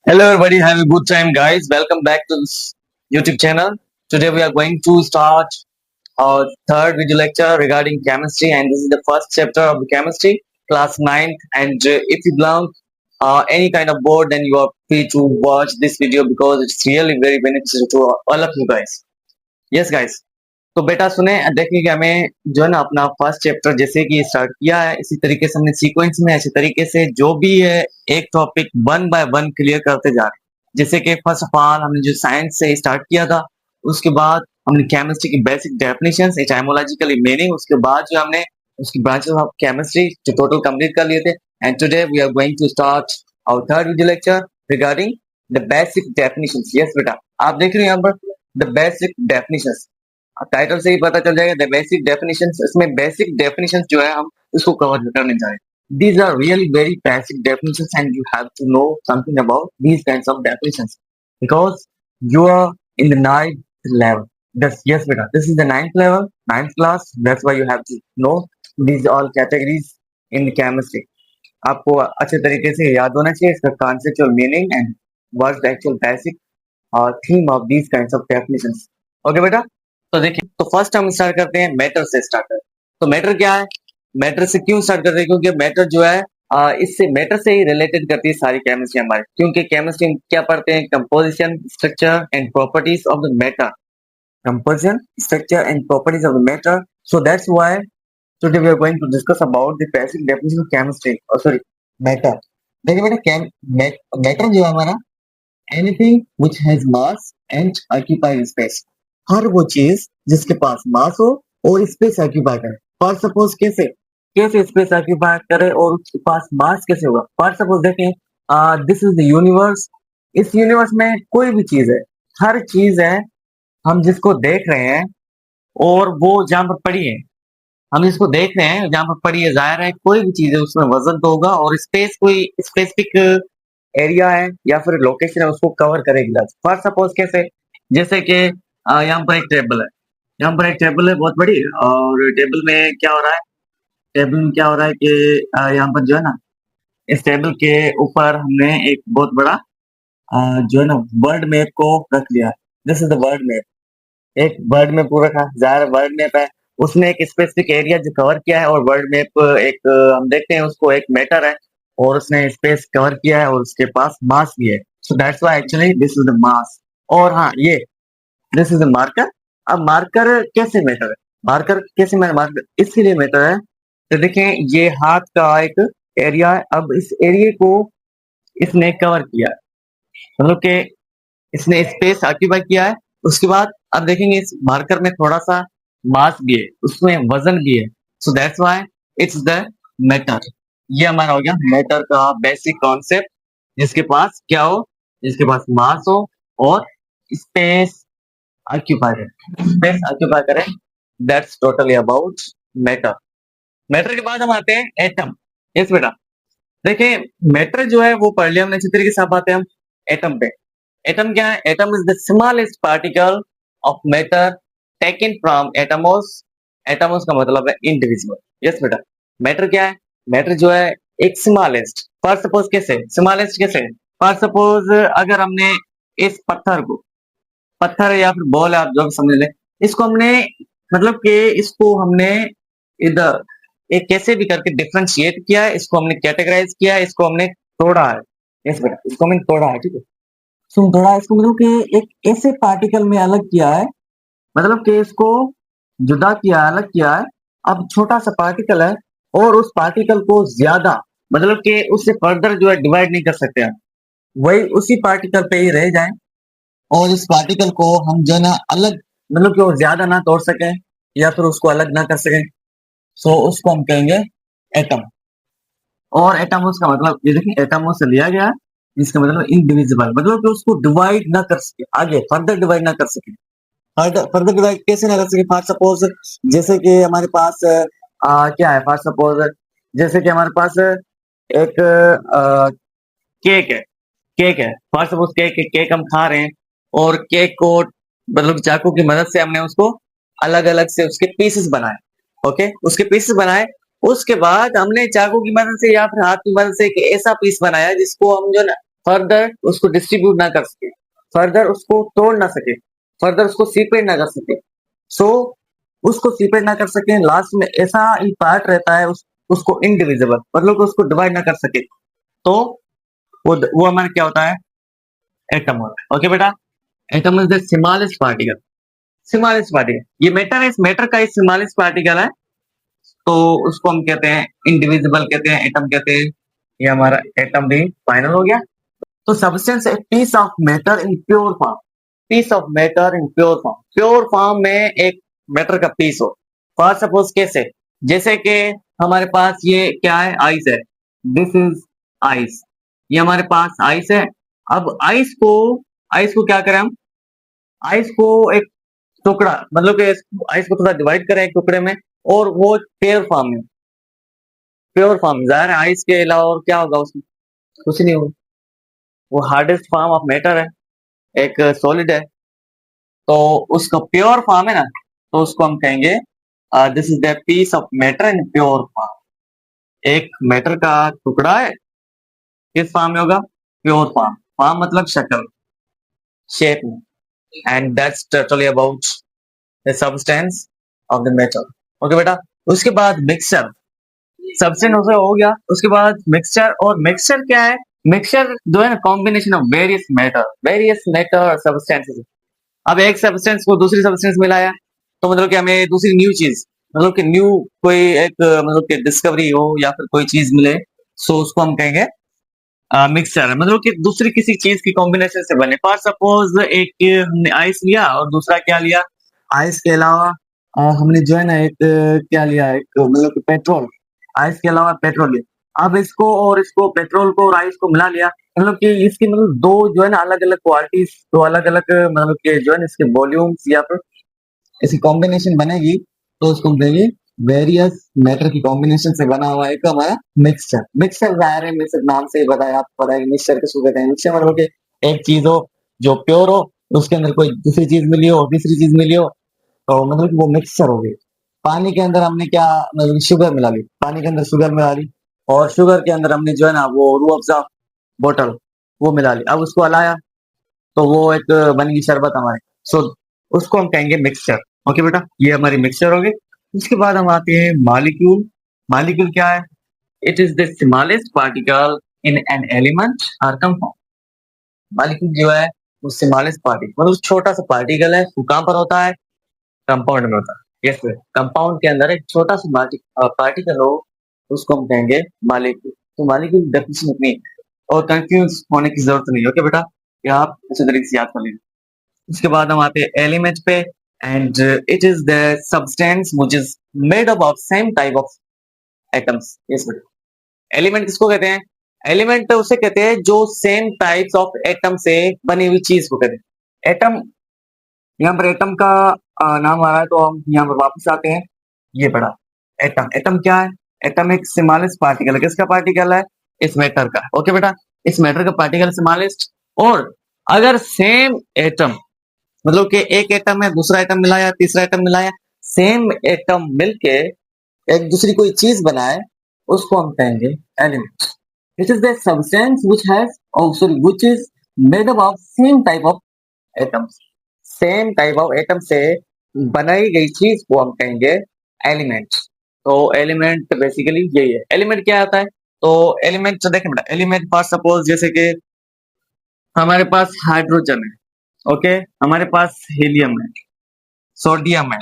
Hello, everybody. Have a good time, guys. Welcome back to this YouTube channel. Today, we are going to start our third video lecture regarding chemistry, and this is the first chapter of the chemistry, class 9th. And if you belong any kind of board, then you are free to watch this video because it's really very beneficial to all of you guys. Yes, guys. तो बेटा सुने देखिए कि हमें जो है ना अपना फर्स्ट चैप्टर जैसे कि स्टार्ट किया है इसी तरीके से हमने सीक्वेंस में ऐसे तरीके से जो भी है एक topic one by one clear करते जा रहे हैं। जैसे कि फर्स्ट ऑफ ऑल हमने जो साइंस से स्टार्ट किया था, उसके बाद हमने केमिस्ट्री की बेसिक डेफिनेशंस एटाइमोलॉजिकली मीनिंग, उसके बाद जो हमने उसकी ब्रांचेस ऑफ केमिस्ट्री जो टोटल कंप्लीट कर लिए थे। And today we are going to start our third video lecture regarding the basic definitions. Yes बेटा, आप देख रहे हैं यहाँ पर द बेसिक डेफिनेशंस, टाइटल से ही पता चल जाएगा द बेसिक डेफिनेशंस। इसमें बेसिक डेफिनेशंस जो है हम इसको कवर करने जा रहे हैं। These are really very basic definitions and you have to know something about these kinds of definitions because you are in the ninth level. Yes, beta. This is the ninth level, ninth class. That's why you have to know these all categories in the chemistry. आपको अच्छे तरीके से याद होना चाहिए इसका conceptual meaning and what's the actual basic theme of these kinds of definitions. Okay, बेटा? तो देखिए, तो फर्स्ट हम स्टार्ट करते हैं मैटर से स्टार्ट करते हैं। तो मैटर क्या है, मैटर से क्यों स्टार्ट करते हैं, क्योंकि मैटर जो है इससे मैटर से ही रिलेटेड करती है सारी केमिस्ट्री हमारी। क्योंकि केमिस्ट्री में क्या पढ़ते हैं, composition, structure and properties of the matter, composition, structure and properties of the matter. So that's why today we are going to discuss about the basic definition of chemistry और sorry matter. देखिए बेटा, matter जो है हमारा anything which has mass and occupied space, हर वो चीज जिसके पास मास हो और स्पेस ऑक्यूपाई करे। फॉर सपोज कैसे कैसे स्पेस ऑक्यूपाई करे और उसके पास मास कैसे होगा। फॉर सपोज देखें, दिस इज द यूनिवर्स। इस यूनिवर्स में कोई भी चीज है, हर चीज है हम जिसको देख रहे हैं और वो जहाँ पर पड़ी है, हम जिसको देख रहे हैं जहाँ पर पड़ी है, जाहिर है कोई भी चीज है उसमें वजन तो होगा और स्पेस कोई स्पेसिफिक एरिया है या फिर लोकेशन है उसको कवर करेगी। फॉर सपोज कैसे, जैसे कि यहाँ पर एक टेबल है, यहाँ पर एक टेबल है बहुत बड़ी, और टेबल में क्या हो रहा है, टेबल में क्या हो रहा है कि यहाँ पर जो है ना इस टेबल के ऊपर हमने एक बहुत बड़ा जो है ना वर्ल्ड मैप को रख लिया। This is the world map, एक वर्ल्ड मैप पूरा रखा, ज़ाहिर वर्ल्ड मैप है, उसने एक स्पेसिफिक एरिया जो कवर किया है, और वर्ल्ड मैप एक हम देखते हैं उसको एक मैटर है और उसने स्पेस कवर किया है और उसके पास मास भी है। सो that's why actually this is the mass. और हाँ, ये दिस इज अ मार्कर। अब मार्कर कैसे मैटर है, मार्कर कैसे मार्कर इसीलिए मैटर है तो देखें ये हाथ का एक एरिया है, अब इस एरिया को इसने कवर किया है, मतलब कि इसने स्पेस ऑक्यूपाई किया है। उसके बाद अब देखेंगे इस मार्कर में थोड़ा सा मास भी है, उसमें वजन भी है। सो that's why it's the matter. ये हमारा हो गया मैटर का बेसिक कॉन्सेप्ट, जिसके पास क्या हो, जिसके पास मास हो और स्पेस ऑक्यूपाई करें, स्पेस ऑक्यूपाई करें। That's totally about matter. Matter के बाद हम आते हैं एटम। यस बेटा, देखिए मैटर जो है वो पढ़ लिया हमने, अच्छी तरीके से आप आते हैं हम एटम पे। एटम क्या है, atom is the smallest particle of matter taken from Atmos. Atmos का मतलब है इंडिविजुअल। यस बेटा, मैटर क्या है, मैटर जो है एक स्मॉलेस्ट। फॉर सपोज कैसे, स्मॉलेस्ट कैसे, फॉर सपोज अगर हमने इस पत्थर को, पत्थर या फिर बॉल आप जो भी समझ लें, इसको हमने मतलब कि इसको हमने इधर एक कैसे भी करके डिफरेंशिएट किया है, इसको हमने कैटेगराइज किया है, इसको हमने तोड़ा है। यस बेटा, इसको हमने तोड़ा है, ठीक है। सो तोड़ा है इसको मतलब कि एक ऐसे पार्टिकल में अलग किया है, मतलब कि इसको जुदा किया, अलग किया है। अब छोटा सा पार्टिकल है और उस पार्टिकल को ज्यादा मतलब कि उससे फर्दर जो है डिवाइड नहीं कर सकते हैं, वही उसी पार्टिकल पे ही रह जाए और इस पार्टिकल को हम जो है ना अलग मतलब कि वो ज्यादा ना तोड़ सके या फिर उसको अलग ना कर सके, सो उसको हम कहेंगे एटम। और एटमोस का मतलब ये देखिए, एटमोस से लिया गया है, इसका मतलब इनडिविजिबल, मतलब कि उसको डिवाइड ना कर सके, आगे फर्दर डिवाइड ना कर सके। फर्दर डिवाइड कैसे ना कर सके, फॉर सपोज जैसे कि हमारे पास क्या है, फॉर सपोज जैसे कि हमारे पास एक केक है, केक है, फॉर सपोज केक, केक हम खा रहे हैं और केक को मतलब चाकू की मदद से हमने उसको अलग अलग से उसके पीसेस बनाए। ओके, उसके पीसेस बनाए, उसके बाद हमने चाकू की मदद से या फिर हाथ की मदद से एक ऐसा पीस बनाया जिसको हम जो ना फर्दर उसको डिस्ट्रीब्यूट ना कर सके, फर्दर उसको तोड़ ना सके, फर्दर उसको सीपरेट ना कर सके। सो उसको सीपरेट ना कर सके, लास्ट में ऐसा ही पार्ट रहता है उसको इनडिविजिबल, मतलब कि उसको डिवाइड ना कर सके, तो वो हमारा क्या होता है, एटम होता है। ओके बेटा, atom is the smallest particle, smallest particle, ये मैटर है, इस मैटर का स्मॉलेस्ट पार्टिकल है, तो उसको हम कहते हैं इंडिविजिबल, कहते हैं एटम कहते हैं। ये हमारा एटम भी फाइनल हो गया। तो सब्सटेंस है piece of matter in pure form, piece of matter in pure form, pure form में एक मैटर का पीस हो। फॉर सपोज कैसे, जैसे कि हमारे पास ये क्या है, आइस है, दिस इज आइस, ये हमारे पास आइस है। अब आइस को क्या करें हम, आइस को एक टुकड़ा, मतलब कि आइस को थोड़ा डिवाइड करें एक टुकड़े में, और वो प्योर फॉर्म में, प्योर फॉर्म, जाहिर है आइस के अलावा और क्या होगा उसमें, कुछ नहीं होगा, वो हार्डेस्ट फॉर्म ऑफ मैटर है, एक सॉलिड है, तो उसका प्योर फॉर्म है ना, तो उसको हम कहेंगे this is the piece of matter in pure form, एक मैटर का टुकड़ा है, किस फॉर्म में होगा, प्योर फॉर्म, फॉर्म मतलब शक्ल, शेप में, and that's totally about the substance of the matter. Okay बेटा, उसके बाद मिक्सचर, सब्सटेंस हो गया, उसके बाद मिक्सचर, और मिक्सचर क्या है, मिक्सचर जो है ना, combination of various matter substances. अब एक सब्सटेंस को दूसरी सब्सटेंस मिलाया, तो मतलब कि हमें दूसरी न्यू चीज, मतलब कि न्यू कोई एक मतलब कि डिस्कवरी हो या फिर कोई चीज मिले, सो उसको हम कहेंगे मिक्सचर, मतलब कि दूसरी किसी चीज की कॉम्बिनेशन से बने। फॉर सपोज एक हमने आइस लिया और दूसरा क्या लिया, आइस के अलावा हमने जो है ना एक क्या लिया, एक मतलब कि पेट्रोल, आइस के अलावा पेट्रोल लिया। अब इसको पेट्रोल को और आइस को मिला लिया, मतलब कि इसकी मतलब दो जो है ना अलग अलग क्वालिटीज, दो अलग अलग मतलब कि जो है ना इसके वॉल्यूम्स या फिर इसकी कॉम्बिनेशन बनेगी, तो उसको हम कहेंगे वेरियस मैटर की कॉम्बिनेशन से बना हुआ एक हमारा मिक्सचर। मिक्सचर जाहिर है, मिक्सचर नाम से ही बताया, आपको पता है मिक्सचर किसको कहते हैं, मिक्सचर मतलब कि एक चीज हो जो प्योर हो, उसके अंदर कोई दूसरी चीज मिली हो, तीसरी चीज मिली हो, तो मतलब कि वो मिक्सचर हो गई। पानी के अंदर हमने क्या, मतलब शुगर मिला ली, पानी के अंदर शुगर मिला ली, और शुगर के अंदर हमने जो है ना वो रूह अफ़ज़ा बोतल वो मिला ली, अब उसको हलाया, तो वो एक बन गई शरबत हमारी। सो उसको हम कहेंगे मिक्सचर। ओके बेटा, ये हमारी मिक्सचर हो गई। उसके बाद हम आते हैं मॉलिक्यूल। मॉलिक्यूल क्या है, it is the smallest particle in an element और कंपाउंड। मॉलिक्यूल जो है वो स्मॉलेस्ट पार्टिकल, मतलब छोटा सा पार्टिकल है, वो कहाँ पर होता है, कंपाउंड में होता है। यस सर, कंपाउंड के अंदर एक छोटा सा पार्टिकल हो, उसको हम कहेंगे मॉलिक्यूल। तो मॉलिक्यूल डेफिनेशन इतनी है, और कंफ्यूज होने की जरूरत नहीं है। ओके बेटा, ये आप अच्छे तरीके से याद कर लीजिए। उसके बाद हम आते हैं एलिमेंट पे, and it is the substance which is made up of same type of atoms. Yes बेटा, एलिमेंट किसको कहते हैं, एलिमेंट उसे कहते हैं जो सेम टाइप्स ऑफ एटम से बनी हुई चीज को कहते हैं एटम। यहाँ पर एटम का नाम आ रहा है, तो हम यहाँ पर वापस आते हैं। ये बड़ा एटम, एटम क्या है, एटम एक स्मॉलेस्ट पार्टिकल है, किसका पार्टिकल है, इस मैटर का। ओके बेटा, इस मैटर का पार्टिकल स्मॉलेस्ट। और अगर सेम एटम, मतलब कि एक एटम है, दूसरा एटम मिलाया, तीसरा एटम मिलाया, सेम एटम मिलके एक दूसरी कोई चीज बनाए, उसको हम कहेंगे element. It is the substance which has, oh sorry, which is made up of same type of atoms, same type of atom से बनाई गई चीज को हम कहेंगे एलिमेंट। तो एलिमेंट बेसिकली यही है। एलिमेंट क्या होता है, तो एलिमेंट देखें बेटा, एलिमेंट फॉर सपोज जैसे कि हमारे पास हाइड्रोजन है, ओके, हमारे पास हीलियम है, सोडियम है,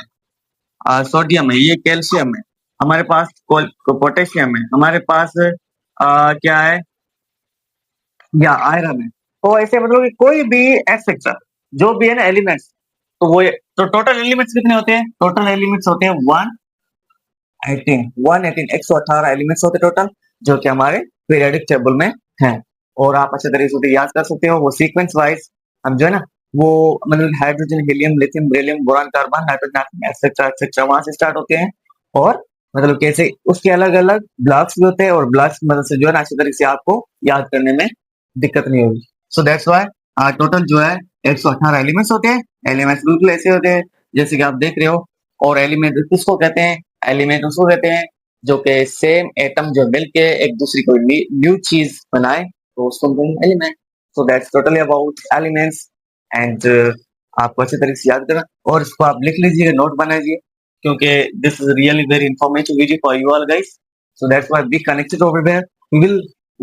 सोडियम है, ये कैल्शियम है, हमारे पास पोटेशियम है, हमारे पास क्या है, या आयरन है। तो ऐसे मतलब कि कोई भी एक्सेट्रा जो भी है ना एलिमेंट्स, तो वो तो टोटल एलिमेंट्स कितने होते हैं, टोटल एलिमेंट्स होते हैं 118, 118 एलिमेंट्स होते हैं टोटल, जो कि हमारे पीरियोडिक टेबल में हैं। और आप अच्छे तरीके से याद कर सकते हो, वो सीक्वेंस वाइज हम जो है ना वो मतलब hydrogen, helium, lithium, beryllium, boron, carbon, nitrogen, etcetera etcetera वहां से स्टार्ट होते हैं। और मतलब कैसे उसके अलग अलग ब्लॉक्स भी होते हैं, और ब्लॉक्स की मदद से जो है ना अच्छे तरीके से आपको याद करने में दिक्कत नहीं होगी। सो दैट्स व्हाई टोटल जो है 118 एलिमेंट्स होते हैं। एलिमेंट्स बिल्कुल ऐसे होते हैं जैसे कि आप देख रहे हो। और एलिमेंट किसको कहते हैं, एलिमेंट उसको कहते हैं जो कि सेम एटम जो मिलके एक दूसरी कोई न्यू चीज बनाए, तो उसको हम कहेंगे element. So that's totally about elements and आपको अच्छे तरीके से याद करना और इसको आप लिख लीजिए, नोट बनाइए, क्योंकि this is really very informative video for you all guys. So that's why be connected over there. We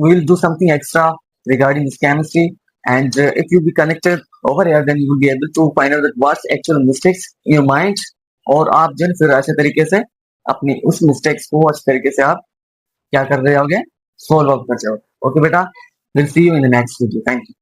will do something extra regarding this chemistry, and if you be connected over here, then you will be able to find out that what's actual mistakes in your mind, और आप जो है फिर अच्छे तरीके से अपनी उस मिस्टेक्स को अच्छे तरीके से आप क्या कर रहे होगे, सोल्व आउट कर जाओगे. ओके बेटा, will see you in the next video. Thank you.